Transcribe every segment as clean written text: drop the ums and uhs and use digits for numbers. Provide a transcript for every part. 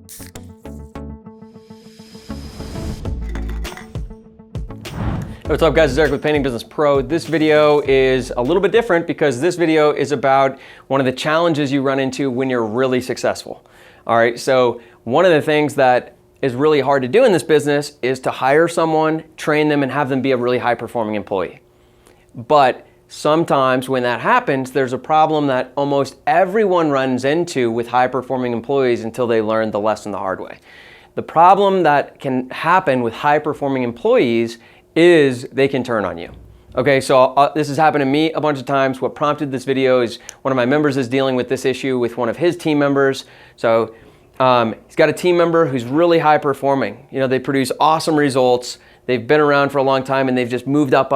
Hey, what's up guys, it's Eric with Painting Business Pro. This video is a little bit different because this video is about one of the challenges you run into when you're really successful. All right, so one of the things that is really hard to do in this business is to hire someone, train them, and have them be a really high-performing employee. But sometimes when that happens, there's a problem that almost everyone runs into with high-performing employees until they learn the lesson the hard way. The problem that can happen with high-performing employees is they can turn on you. Okay, so this has happened to me a bunch of times. What prompted this video is one of my members is dealing with this issue with one of his team members. So he's got a team member who's really high performing. You know, they produce awesome results. They've been around for a long time and they've just moved up.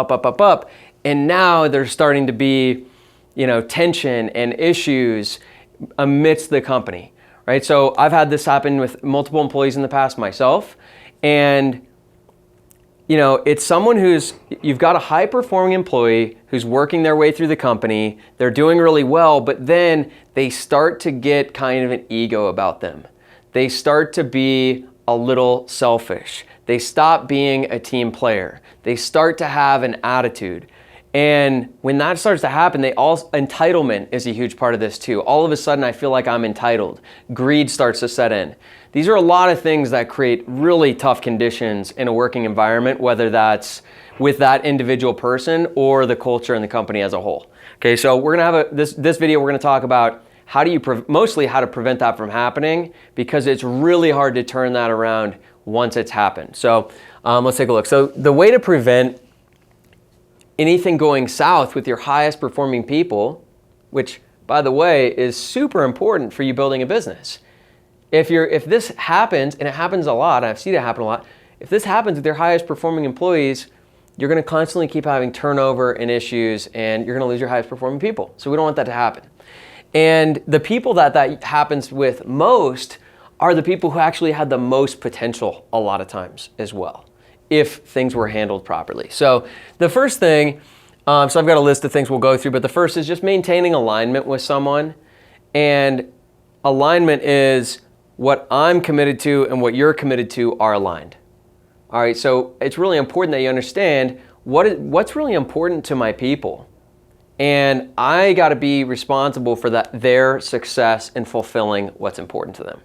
And now there's starting to be, you know, tension and issues amidst the company, right? So I've had this happen with multiple employees in the past myself. And you know, it's someone you've got a high performing employee who's working their way through the company. They're doing really well, but then they start to get kind of an ego about them. They start to be a little selfish. They stop being a team player. They start to have an attitude. And when that starts to happen, entitlement is a huge part of this too. All of a sudden, I feel like I'm entitled. Greed starts to set in. These are a lot of things that create really tough conditions in a working environment, whether that's with that individual person or the culture and the company as a whole. Okay, so we're gonna have this video. We're gonna talk about mostly how to prevent that from happening, because it's really hard to turn that around once it's happened. So let's take a look. So the way to prevent anything going south with your highest performing people, which by the way is super important for you building a business. If this happens, and it happens a lot, I've seen it happen a lot, if this happens with your highest performing employees, you're gonna constantly keep having turnover and issues, and you're gonna lose your highest performing people. So we don't want that to happen. And the people that happens with most are the people who actually had the most potential a lot of times as well, if things were handled properly. So the first thing, so I've got a list of things we'll go through, but the first is just maintaining alignment with someone. And alignment is what I'm committed to and what you're committed to are aligned. All right, so it's really important that you understand what's really important to my people. And I gotta be responsible for their success in fulfilling what's important to them.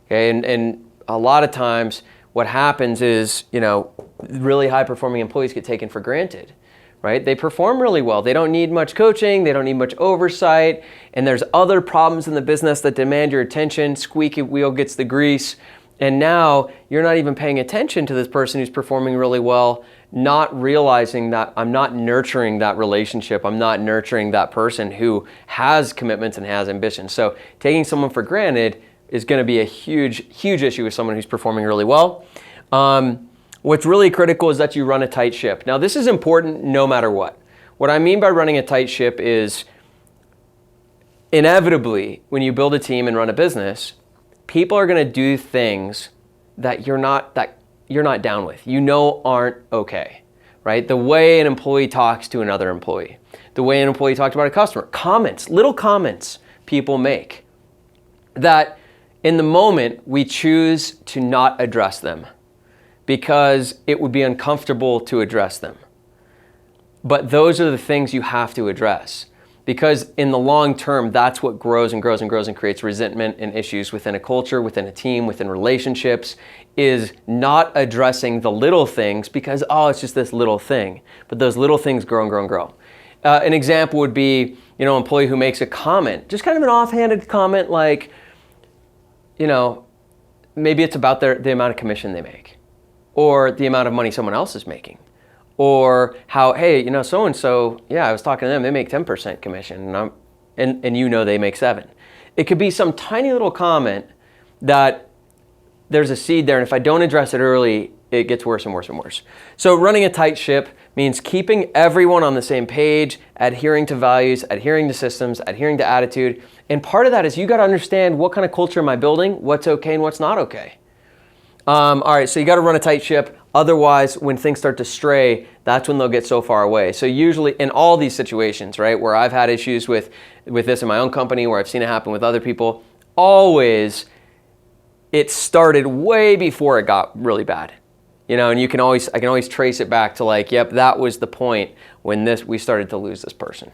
Okay, and a lot of times what happens is, you know, really high performing employees get taken for granted, right? They perform really well. They don't need much coaching. They don't need much oversight. And there's other problems in the business that demand your attention. Squeaky wheel gets the grease. And now you're not even paying attention to this person who's performing really well, not realizing that I'm not nurturing that relationship. I'm not nurturing that person who has commitments and has ambitions. So taking someone for granted is going to be a huge, huge issue with someone who's performing really well. What's really critical is that you run a tight ship. Now, this is important no matter what. What I mean by running a tight ship is inevitably, when you build a team and run a business, people are going to do things that you're not down with, you know, aren't okay, right? The way an employee talks to another employee, the way an employee talks about a customer, little comments people make that in the moment we choose to not address them, because it would be uncomfortable to address them. But those are the things you have to address, because in the long term, that's what grows and grows and grows and creates resentment and issues within a culture, within a team, within relationships, is not addressing the little things because, oh, it's just this little thing. But those little things grow and grow and grow. An example would be, you know, an employee who makes a comment, just kind of an offhanded comment like, you know, maybe it's about the amount of commission they make, or the amount of money someone else is making, or how, hey, you know, so-and-so, yeah, I was talking to them, they make 10% commission, and you know they make 7. It could be some tiny little comment that there's a seed there, and if I don't address it early, it gets worse and worse and worse. So running a tight ship means keeping everyone on the same page, adhering to values, adhering to systems, adhering to attitude. And part of that is you got to understand, what kind of culture am I building, what's okay and what's not okay. All right, so you got to run a tight ship. Otherwise, when things start to stray, that's when they'll get so far away. So usually in all these situations, right, where I've had issues with this in my own company, where I've seen it happen with other people, always it started way before it got really bad. You know, and I can always trace it back to like, yep, that was the point when we started to lose this person.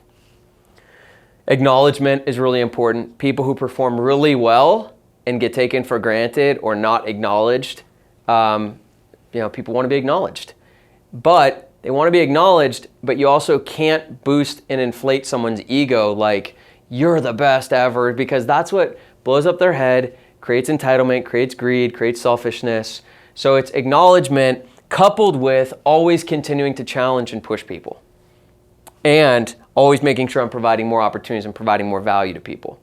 Acknowledgement is really important. People who perform really well and get taken for granted or not acknowledged, people want to be acknowledged. But they want to be acknowledged, but you also can't boost and inflate someone's ego like you're the best ever, because that's what blows up their head, creates entitlement, creates greed, creates selfishness. So it's acknowledgement coupled with always continuing to challenge and push people. And always making sure I'm providing more opportunities and providing more value to people.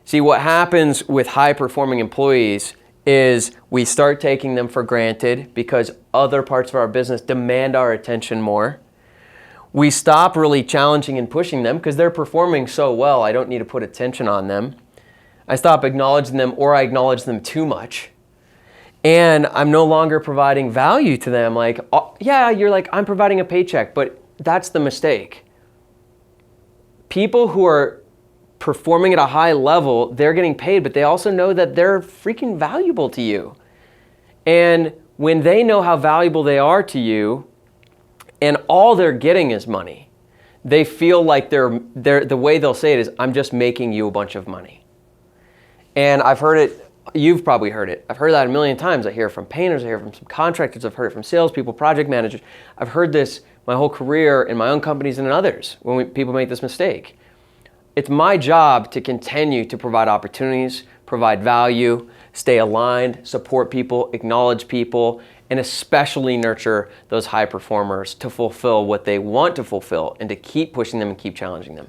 See, what happens with high-performing employees is we start taking them for granted because other parts of our business demand our attention more. We stop really challenging and pushing them because they're performing so well, I don't need to put attention on them. I stop acknowledging them, or I acknowledge them too much. And I'm no longer providing value to them. Like, yeah, you're like, I'm providing a paycheck, but that's the mistake. People who are performing at a high level, they're getting paid, but they also know that they're freaking valuable to you. And when they know how valuable they are to you, and all they're getting is money, they feel like the way they'll say it is, I'm just making you a bunch of money. And I've heard it, you've probably heard it. I've heard that a million times. I hear it from painters, I hear it from some contractors, I've heard it from salespeople, project managers. I've heard this my whole career in my own companies and in others when people make this mistake. It's my job to continue to provide opportunities, provide value, stay aligned, support people, acknowledge people, and especially nurture those high performers to fulfill what they want to fulfill and to keep pushing them and keep challenging them.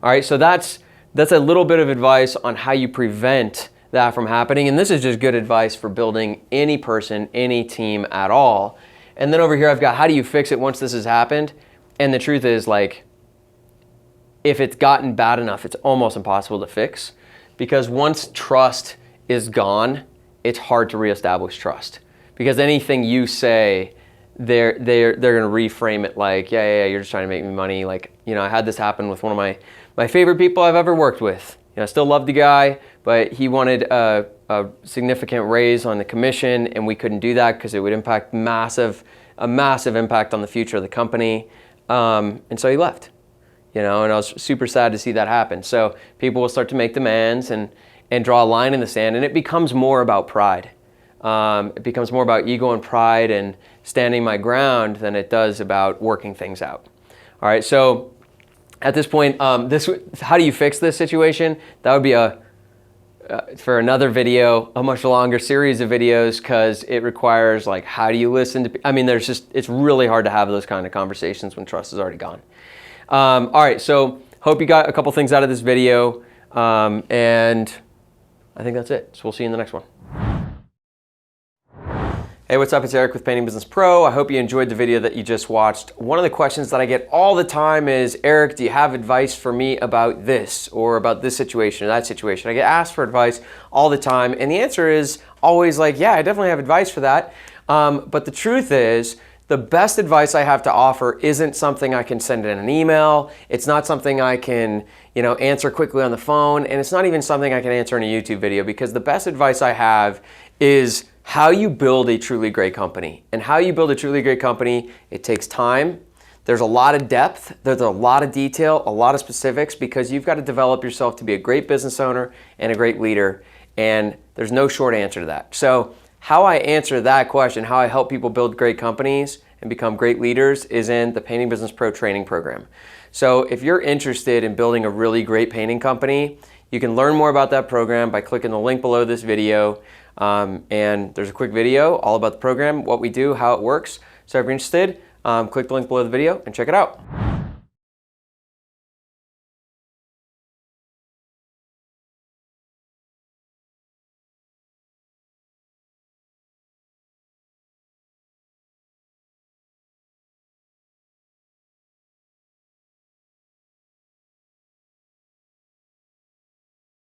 All right, so that's a little bit of advice on how you prevent that from happening. And this is just good advice for building any person, any team at all. And then over here, I've got how do you fix it once this has happened? And the truth is, like, if it's gotten bad enough, it's almost impossible to fix, because once trust is gone, it's hard to reestablish trust. Because anything you say, they're going to reframe it like, yeah, you're just trying to make me money. Like, I had this happen with one of my favorite people I've ever worked with. I still love the guy, but he wanted a significant raise on the commission, and we couldn't do that because it would impact a massive impact on the future of the company. And so he left, and I was super sad to see that happen. So people will start to make demands and draw a line in the sand, and it becomes more about pride. It becomes more about ego and pride and standing my ground than it does about working things out. All right, so at this point, how do you fix this situation? That would be for another video, a much longer series of videos, because it requires, like, how do you listen to, it's really hard to have those kind of conversations when trust is already gone. All right, so hope you got a couple things out of this video, and I think that's it. So we'll see you in the next one. Hey, what's up? It's Eric with Painting Business Pro. I hope you enjoyed the video that you just watched. One of the questions that I get all the time is, Eric, do you have advice for me about this or about this situation or that situation? I get asked for advice all the time, and the answer is always like, yeah, I definitely have advice for that. But the truth is, the best advice I have to offer isn't something I can send in an email. It's not something I can, answer quickly on the phone, and it's not even something I can answer in a YouTube video, because the best advice I have is how you build a truly great company. And how you build a truly great company, it takes time. There's a lot of depth, there's a lot of detail, a lot of specifics, because you've got to develop yourself to be a great business owner and a great leader, and there's no short answer to that. So how I answer that question, how I help people build great companies and become great leaders, is in the Painting Business Pro training program. So if you're interested in building a really great painting company, you can learn more about that program by clicking the link below this video. And there's a quick video all about the program, what we do, how it works. So if you're interested, click the link below the video and check it out.